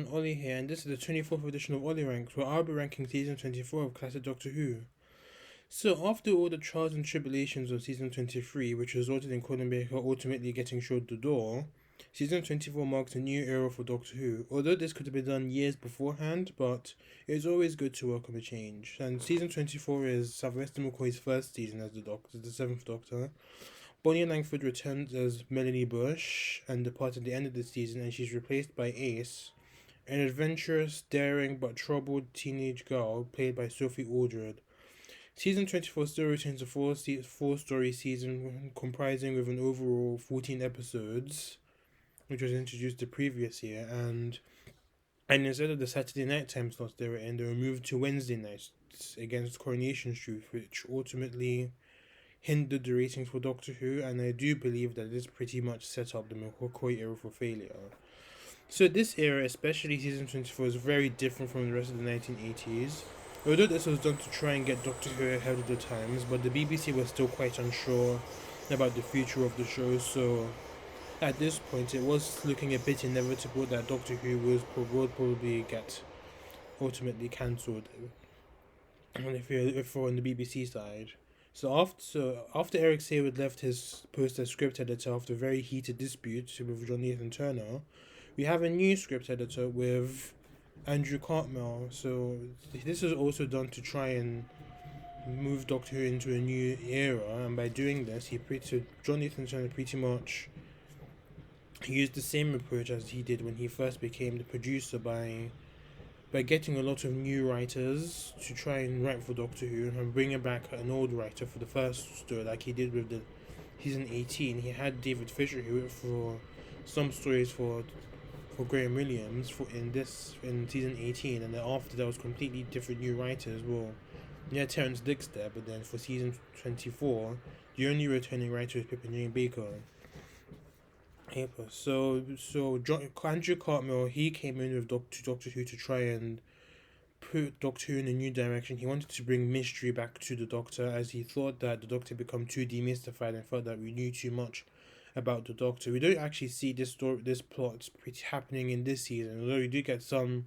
Ollie here, and this is the 24th edition of Olly Ranks, where I'll be ranking season 24 of classic Doctor Who. So, after all the trials and tribulations of season 23, which resulted in Colin Baker ultimately getting showed the door, season 24 marks a new era for Doctor Who. Although this could have been done years beforehand, but it's always good to welcome a change. And season 24 is Sylvester McCoy's first season as the Doctor, the seventh Doctor. Bonnie Langford returns as Melanie Bush and departs at the end of the season, and she's replaced by Ace, an adventurous, daring, but troubled teenage girl played by Sophie Aldred. Season 24 still retains a four-story season comprising of an overall 14 episodes, which was introduced the previous year, and instead of the Saturday night time slots they were in, they were moved to Wednesday nights against Coronation Street, which ultimately hindered the ratings for Doctor Who, and I do believe that this pretty much set up the McCoy era for failure. So this era, especially season 24, is very different from the rest of the 1980s. Although this was done to try and get Doctor Who ahead of the times, but the BBC was still quite unsure about the future of the show, so at this point it was looking a bit inevitable that Doctor Who would probably get ultimately cancelled if we're on the BBC side. So after Eric Saywood left his post as script editor after a very heated dispute with John Nathan Turner, we have a new script editor with Andrew Cartmel. So this is also done to try and move Doctor Who into a new era, and by doing this, John Nathan Turner pretty much used the same approach as he did when he first became the producer by getting a lot of new writers to try and write for Doctor Who and bringing back an old writer for the first story, like he did with the season 18. He had David Fisher who wrote for some stories for Graham Williams in season 18, and then after that was completely different new writers. Well, yeah, Terrence Dicks there, but then for season 24, the only returning writer is Pippin Jane Baker. Andrew Cartmel, he came in with Doctor Who to try and put Doctor Who in a new direction. He wanted to bring mystery back to the Doctor, as he thought that the Doctor had become too demystified and felt that we knew too much about the Doctor. We don't actually see this plot pretty happening in this season, although we do get some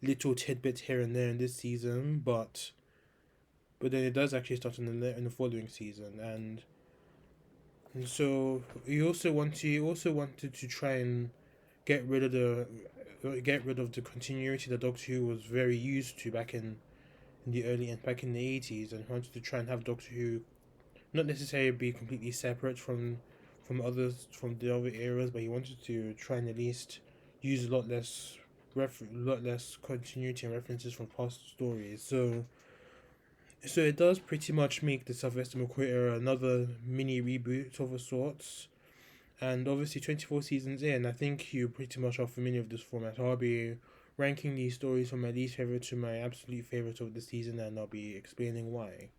little tidbits here and there in this season, but then it does actually start in the following season, and so he also wanted to try and get rid of the continuity that Doctor Who was very used to back in back in the 80s, and wanted to try and have Doctor Who not necessarily be completely separate from the other eras, but he wanted to try and at least use a lot less continuity and references from past stories. So it does pretty much make the Sylvester McCoy era another mini reboot of a sorts. And obviously 24 seasons in, I think you pretty much are familiar with this format. I'll be ranking these stories from my least favorite to my absolute favorite of the season, and I'll be explaining why.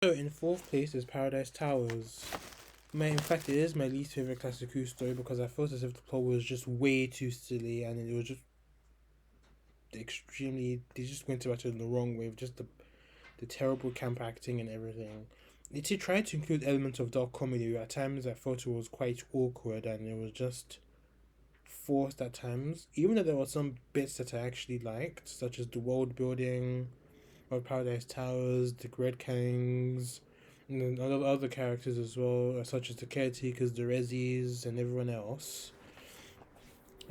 So in fourth place is Paradise Towers. In fact, it is my least favorite classic Who story because I felt as if the plot was just way too silly, and it was just they just went about it in the wrong way with just the terrible camp acting and everything. It tried to include elements of dark comedy, but at times I thought it was quite awkward and it was just forced at times. Even though there were some bits that I actually liked, such as the world building of Paradise Towers, the Red Kings, and other characters as well, such as the caretakers, the Rezzies, and everyone else.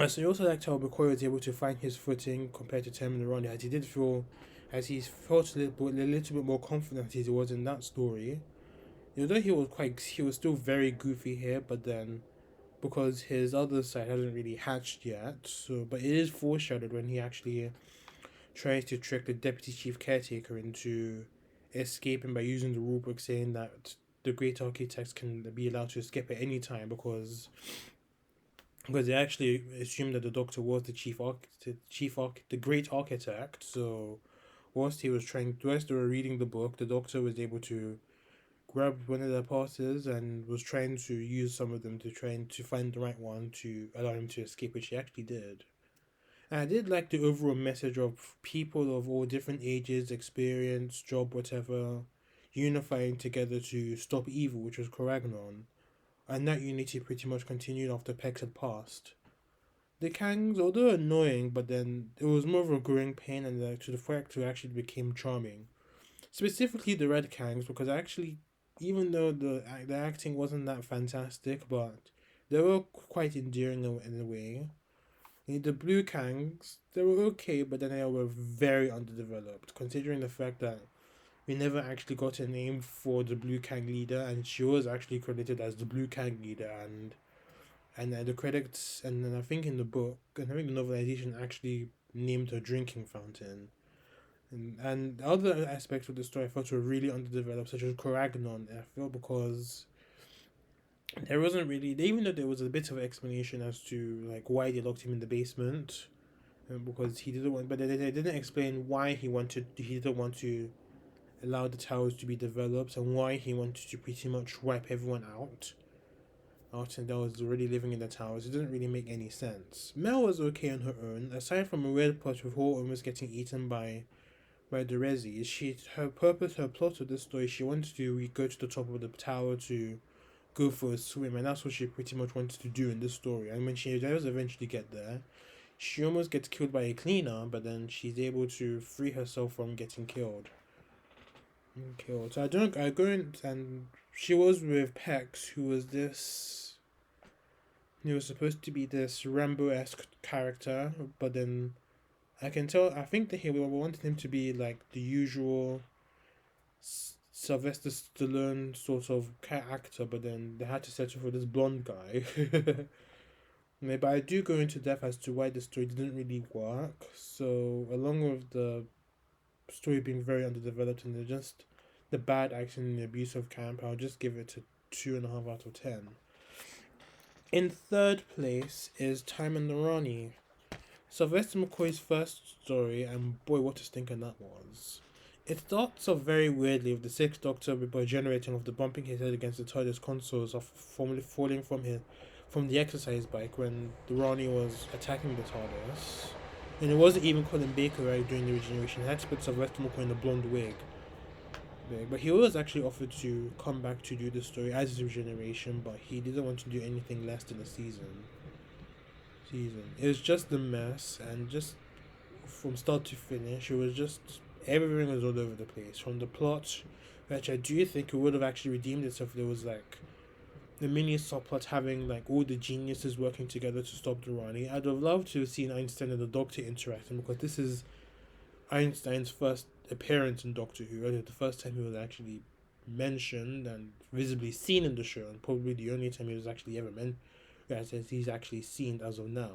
So you also liked how McCoy was able to find his footing compared to Terminal Ronnie, as he felt a little bit more confident as he was in that story. Although he was still very goofy here, but then because his other side hasn't really hatched yet, but it is foreshadowed when he actually tries to trick the deputy chief caretaker into escaping by using the rulebook, saying that the great architects can be allowed to escape at any time because they actually assumed that the Doctor was the great architect. So whilst they were reading the book, the Doctor was able to grab one of their passes and was trying to use some of them to find the right one to allow him to escape, which he actually did. And I did like the overall message of people of all different ages, experience, job, whatever, unifying together to stop evil, which was Coragnon. And that unity pretty much continued after Pex had passed. The Kangs, although annoying, but then it was more of a growing pain, and to the fact who actually became charming. Specifically the Red Kangs, because actually, even though the acting wasn't that fantastic, but they were quite endearing in a way. The Blue Kangs, they were okay, but then they were very underdeveloped, considering the fact that we never actually got a name for the Blue Kang leader, and she was actually credited as the Blue Kang leader, and the credits, and then I think in the book, and I think the novelization actually named her drinking fountain. And other aspects of the story I felt were really underdeveloped, such as Coragnon. I felt because there wasn't really, even though there was a bit of explanation as to like why they locked him in the basement, because he didn't want, but they didn't explain why he didn't want to allow the towers to be developed and why he wanted to pretty much wipe everyone out and that was already living in the towers. It didn't really make any sense. Mel was okay on her own, aside from a weird plot with her almost getting eaten by the Resi. Her plot of this story, she wanted to go to the top of the tower to go for a swim, and that's what she pretty much wanted to do in this story. And when she does eventually get there, she almost gets killed by a cleaner, but then she's able to free herself from getting killed. So I go in, and she was with Pex, who was this. He was supposed to be this Rambo-esque character, but then I can tell. I think that he wanted him to be like the usual Sylvester Stallone sort of actor, but then they had to settle for this blonde guy. But I do go into depth as to why the story didn't really work. So along with the story being very underdeveloped and the bad acting and the abuse of camp, I'll just give it a 2.5 out of 10. In third place is Time and the Ronnie. Sylvester McCoy's first story, and boy, what a stinker that was. It starts off very weirdly with the Sixth Doctor by generating of the bumping his head against the TARDIS consoles of formally falling from the exercise bike when the Ronnie was attacking the TARDIS. And it wasn't even Colin Baker right during the regeneration. He had to put Sylvester McCoy in a blonde wig. But he was actually offered to come back to do the story as his regeneration, but he didn't want to do anything less than a season. It was just a mess, and just from start to finish, it was just everything was all over the place. From the plot, which I do think it would have actually redeemed itself if there was like the mini subplot having like all the geniuses working together to stop the Ronnie. I'd have loved to have seen Einstein and the Doctor interacting, because this is Einstein's first appearance in Doctor Who, right? The first time he was actually mentioned and visibly seen in the show, and probably the only time he was actually ever as he's actually seen as of now.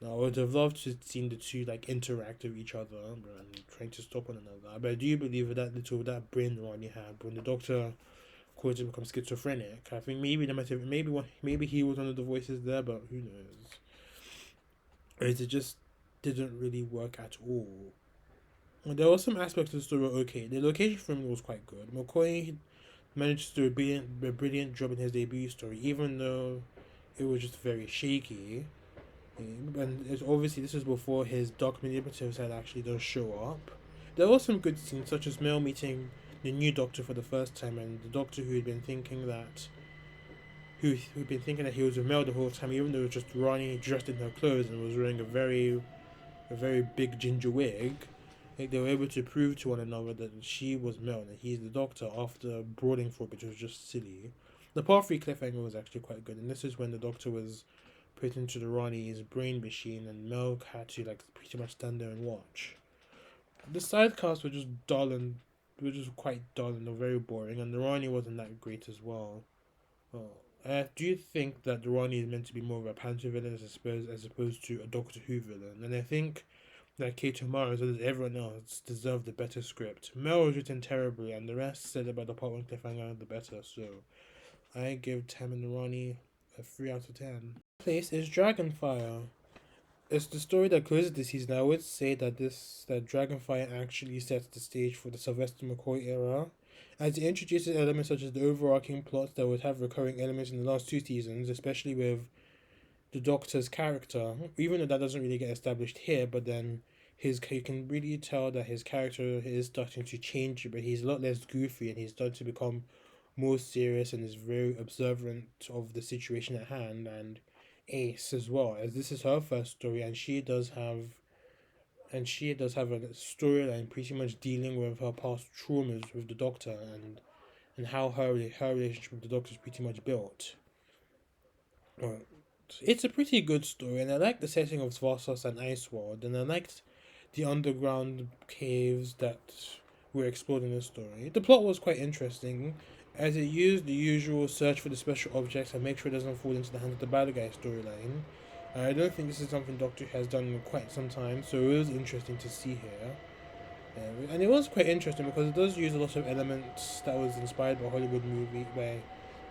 Now, I would have loved to have seen the two like interact with each other and trying to stop one another. But I do believe that brain Ronnie had when the Doctor caused him become schizophrenic. I think maybe maybe he was one of the voices there, but who knows? Or it just didn't really work at all. There were some aspects of the story were okay. The location framing was quite good. McCoy managed to do a brilliant job in his debut story, even though it was just very shaky. And it's obviously this was before his dark manipulatives had actually done show up. There were some good scenes, such as Mel meeting the new Doctor for the first time, and the Doctor who'd been thinking that he was with Mel the whole time, even though it was just Ronnie dressed in her clothes and was wearing a very big ginger wig. Like they were able to prove to one another that she was Mel and he's the Doctor after brawling for it, which was just silly. The part 3 cliffhanger was actually quite good, and this is when the Doctor was put into the Ronnie's brain machine, and Mel had to like pretty much stand there and watch. The side casts were just quite dull and very boring, and the Ronnie wasn't that great as well. I do think that the Ronnie is meant to be more of a Panther villain as opposed to a Doctor Who villain, and I think that Kate O'Mara, as well as everyone else, deserved a better script. Mel was written terribly, and the rest said about the part 1 cliffhanger the better, so I give Tam and the Ronnie a 3 out of 10. Place is Dragonfire. It's the story that closes the season. I would say that Dragonfire actually sets the stage for the Sylvester McCoy era, as it introduces elements such as the overarching plots that would have recurring elements in the last 2 seasons, especially with the Doctor's character. Even though that doesn't really get established here, but then you can really tell that his character is starting to change, but he's a lot less goofy and he's starting to become more serious and is very observant of the situation at hand, and Ace as well, as this is her first story, and she does have a storyline pretty much dealing with her past traumas with the Doctor, and how her relationship with the Doctor is pretty much built. Uh, it's a pretty good story, and I like the setting of Svarsos and Ice World, and I liked the underground caves that were explored in the story. The plot was quite interesting, as it used the usual search for the special objects and make sure it doesn't fall into the hands of the bad guy storyline. I don't think this is something Doctor Who has done in quite some time, so it was interesting to see here. And it was quite interesting because it does use a lot of elements that was inspired by Hollywood movie, by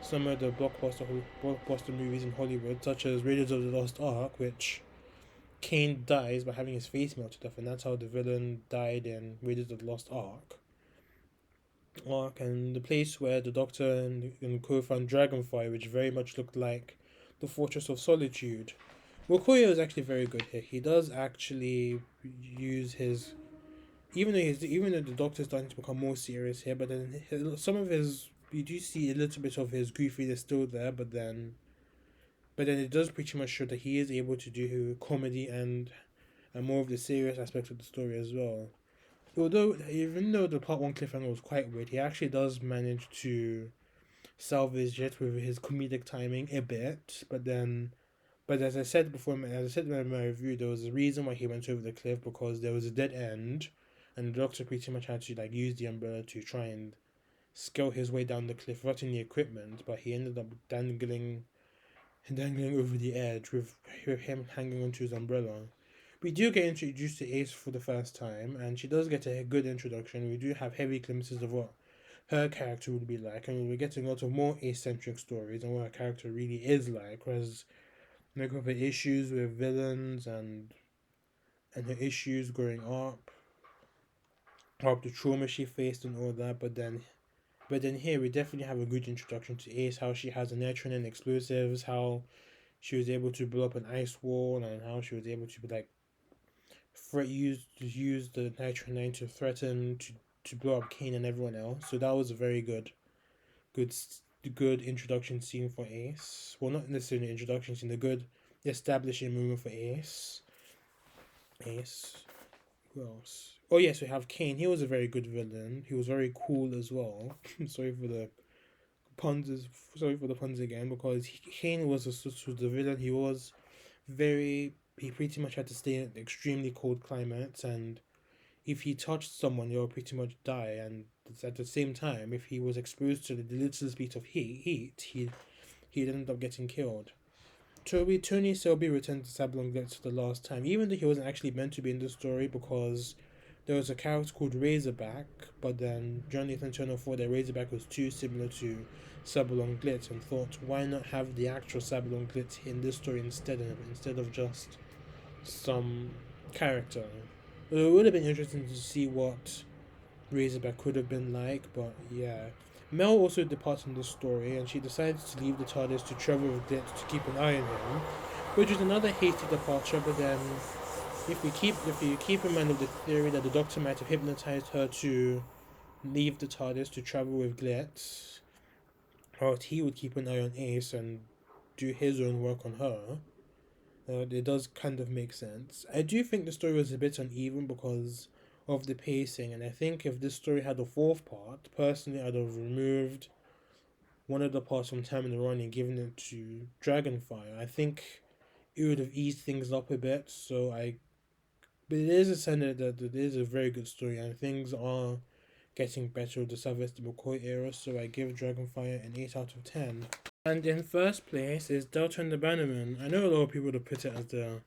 some of the blockbuster movies in Hollywood, such as Raiders of the Lost Ark, which Kane dies by having his face melted off, and that's how the villain died in Raiders of the Lost Ark, and the place where the Doctor and Co found Dragonfire, which very much looked like the Fortress of Solitude. Mukoyo is actually very good here. He does actually use his, even though the Doctor's starting to become more serious here, but then some of his, you do see a little bit of his goofiness still there, but then it does pretty much show that he is able to do comedy and more of the serious aspects of the story as well. Although, even though the part one cliffhanger was quite weird, he actually does manage to salvage it with his comedic timing a bit. But as I said before, as I said in my review, there was a reason why he went over the cliff, because there was a dead end, and the Doctor pretty much had to use the umbrella to try and scale his way down the cliff without any equipment. But he ended up dangling over the edge with him hanging onto his umbrella. We do get introduced to Ace for the first time, and she does get a good introduction. We do have heavy glimpses of what her character would be like, and we're getting a lot of more Ace-centric stories and what her character really is like, whereas like her issues with villains and her issues growing up, or the trauma she faced and all that. But then here we definitely have a good introduction to Ace, how she has a nitron and explosives, how she was able to blow up an ice wall, and how she was able to use the nitron to threaten to blow up Kane and everyone else. So that was a very good good introduction scene for Ace. Well, not necessarily introduction scene, a good establishing moment for Ace. Who else? Oh yes, we have Kane. He was a very good villain. He was very cool as well. sorry for the puns. Sorry for the puns again, because Kane was the villain. He pretty much had to stay in extremely cold climates, and if he touched someone, he'll pretty much die. And at the same time, if he was exposed to the littlest bit of he'd end up getting killed. Tony Selby returned to Sablon Glitz for the last time, even though he wasn't actually meant to be in the story, because there was a character called Razorback, but then John Nathan Turner thought that Razorback was too similar to Sablon Glitz and thought, why not have the actual Sablon Glitz in this story instead of just some character. It would have been interesting to see what Razorback could have been like, but yeah. Mel also departs from the story, and she decides to leave the TARDIS to travel with Glitz to keep an eye on him, which is another hasty departure. But then, if you keep in mind of the theory that the Doctor might have hypnotized her to leave the TARDIS to travel with Glitz, or he would keep an eye on Ace and do his own work on her. It does kind of make sense. I do think the story was a bit uneven because of the pacing, and I think if this story had a fourth part, personally, I'd have removed one of the parts from Time in the Run and given it to Dragonfire. I think it would have eased things up a bit. But it is a sign that it is a very good story, and things are getting better with the Sylvester McCoy era. So I give Dragonfire an 8 out of 10. And in first place is Delta and the Bannerman. I know a lot of people would have put it as the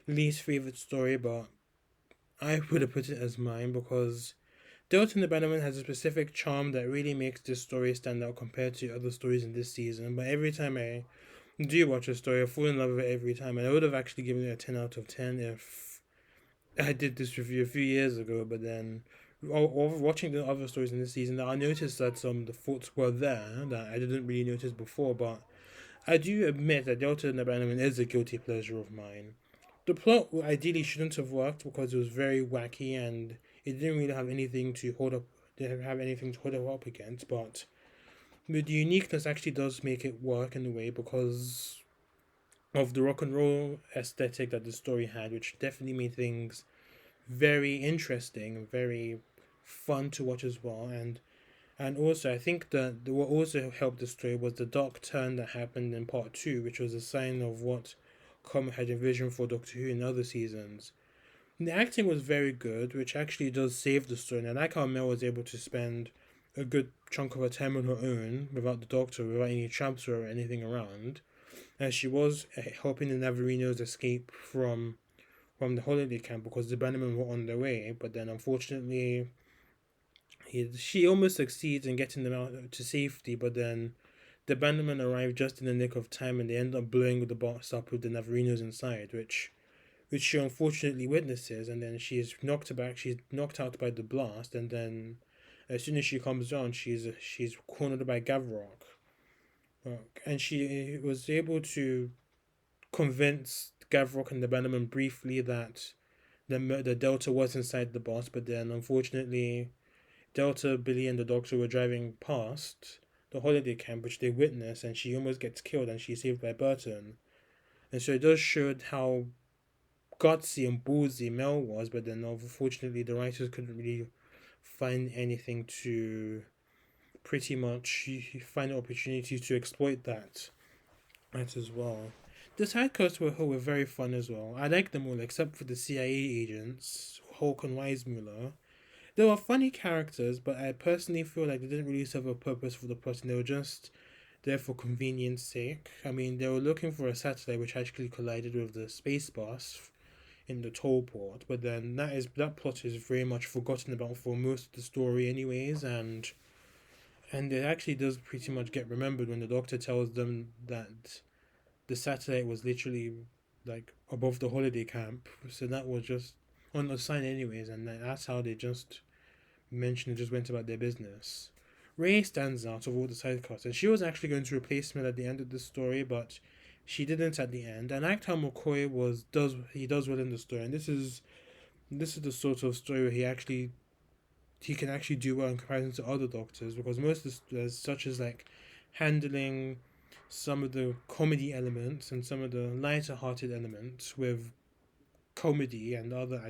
least favourite story, but I would have put it as mine, because Delta and the Bannerman has a specific charm that really makes this story stand out compared to other stories in this season. But every time I do watch a story, I fall in love with it every time, and I would have actually given it a 10 out of 10 if I did this review a few years ago. But then, watching the other stories in this season, I noticed that some of the faults were there that I didn't really notice before, but I do admit that Delta and the Bannerman is a guilty pleasure of mine. The plot ideally shouldn't have worked because it was very wacky and it didn't really have anything to hold up. Didn't have anything to hold it up against, but the uniqueness actually does make it work in a way, because of the rock and roll aesthetic that the story had, which definitely made things very interesting, very fun to watch as well. And also, I think that what also helped the story was the dark turn that happened in part two, which was a sign of what Comet had envisioned for Doctor Who in other seasons. And the acting was very good, which actually does save the story. And I like how Mel was able to spend a good chunk of her time on her own without the Doctor, without any tramps or anything around. And she was helping the Navarinos escape from the holiday camp because the Bannermen were on their way. But then, unfortunately, she almost succeeds in getting them out to safety. But then, the Bannermen arrive just in the nick of time, and they end up blowing the box up with the Navarinos inside, which she unfortunately witnesses. And then she's knocked back. She's knocked out by the blast, and then as soon as she comes down, she's cornered by Gavrock, and she was able to convince Gavrock and the Bannerman briefly that the Delta was inside the boss, but then unfortunately, Delta, Billy, and the Doctor were driving past the holiday camp, which they witness, and she almost gets killed, and she's saved by Burton. And so it does show how gutsy and ballsy Mel was, but then unfortunately, the writers couldn't really find anything to pretty much find opportunities to exploit that as well. The sidecasts were very fun as well. I liked them all except for the CIA agents, Hulk and Weissmuller. They were funny characters, but I personally feel like they didn't really serve a purpose for the plot, and they were just there for convenience sake. I mean, they were looking for a satellite which actually collided with the space bus in the toll port, but then that plot is very much forgotten about for most of the story, anyways, and it actually does pretty much get remembered when the Doctor tells them that the satellite was literally like above the holiday camp. So that was just on the sign, anyways, and that's how they just mentioned and just went about their business. Ray stands out of all the sidecasts, and she was actually going to replace Mel at the end of the story, but she didn't at the end. And I liked how McCoy does well in the story, and this is the sort of story where he can actually do well in comparison to other Doctors, because most of the such as like handling some of the comedy elements and some of the lighter hearted elements with comedy and other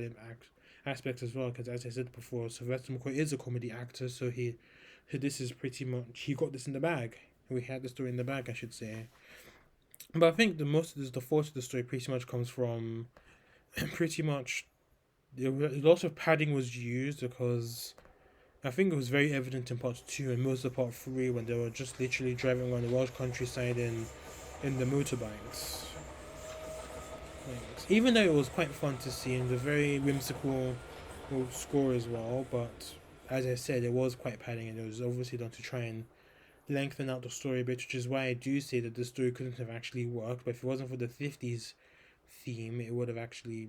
aspects as well. Because as I said before, Sylvester McCoy is a comedy actor, so this is pretty much he got this in the bag. We had the story in the bag, I should say. But I think the force of the story pretty much comes from pretty much a lot of padding was used because I think it was very evident in part two and most of part three when they were just literally driving around the Welsh countryside in the motorbikes. Even though it was quite fun to see and a very whimsical score as well, but as I said, it was quite padding and it was obviously done to try and lengthen out the story a bit, which is why I do say that the story couldn't have actually worked. But if it wasn't for the 50s theme, it would have actually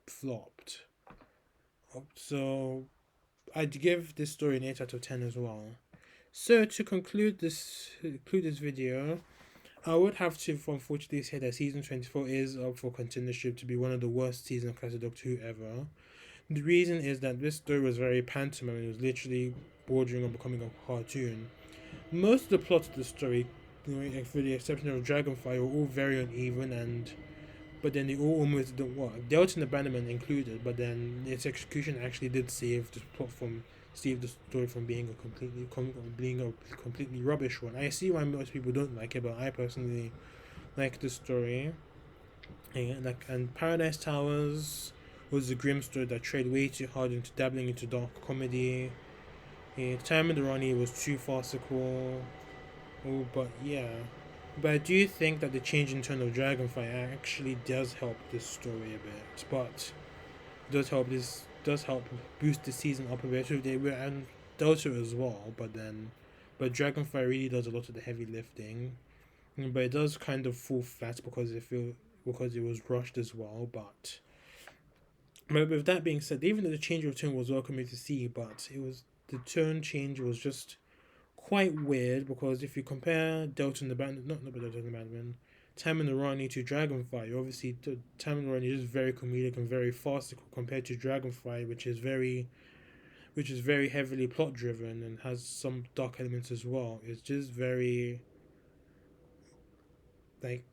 flopped. So I'd give this story an 8 out of 10 as well. So to conclude this video, I would have to unfortunately say that season 24 is up for contendership to be one of the worst seasons of Classic Doctor Who ever. The reason is that this story was very pantomime. It was literally bordering on becoming a cartoon. Most of the plot of the story, for the exception of Dragonfly, were all very uneven, but then they all almost didn't work. Delta and the Bannerman included, but then its execution actually did save the plot from save the story from being a completely rubbish one. I see why most people don't like it, but I personally like the story. And Paradise Towers was a grim story that tried way too hard into dabbling into dark comedy. Time and the Ronnie was too farcical. Oh, but yeah. But I do think that the change in tone of Dragonfly actually does help this story a bit. But does help boost the season up a bit with and Delta as well. But Dragonfly really does a lot of the heavy lifting. But it does kind of fall flat because it was rushed as well. But with that being said, even though the change of tone was welcome to see, but the tone change was just quite weird because if you compare Delta and the Band, not Delta and the Bandman, Tam and the Rani to Dragonfly, obviously Tam and the Rani is very comedic and very farcical compared to Dragonfly, which is very heavily plot driven and has some dark elements as well. It's just very like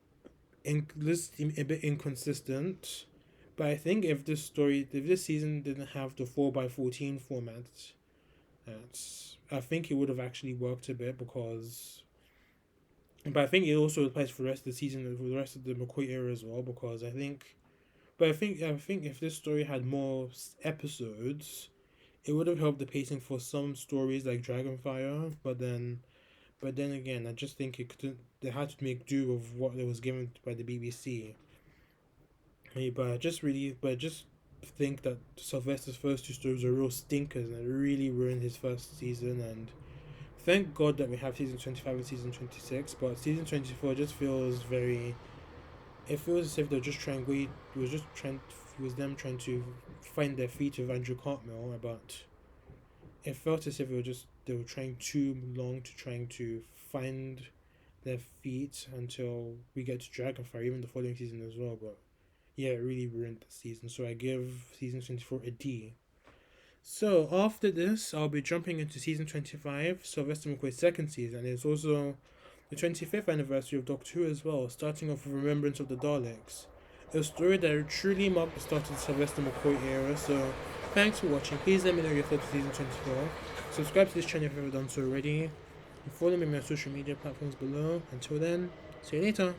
this seem a bit inconsistent. But I think if this season didn't have the 4x14 format, I think it would have actually worked a bit because. But I think it also applies for the rest of the season, for the rest of the McCoy era as well, because I think. But I think if this story had more episodes, it would have helped the pacing for some stories like Dragonfire. But then again, I just think it couldn't. They had to make do with what it was given by the BBC. But I just think that Sylvester's first two stories were real stinkers, and it really ruined his first season. And thank God that we have season 25 and season 26. But season 24 just feels very. It feels as if they're just trying. It was them trying to find their feet with Andrew Cartmel, but it felt as if they were trying too long to trying to find their feet until we get to Dragonfire, even the following season as well. But yeah, it really ruined the season. So I give season 24 a D. So after this, I'll be jumping into season 25, Sylvester McCoy's second season. It's also the 25th anniversary of Doctor Who as well, starting off with Remembrance of the Daleks. A story that truly marked the start of the Sylvester McCoy era. So thanks for watching. Please let me know your thoughts on season 24. Subscribe to this channel if you've ever done so already. And follow me on my social media platforms below. Until then, see you later.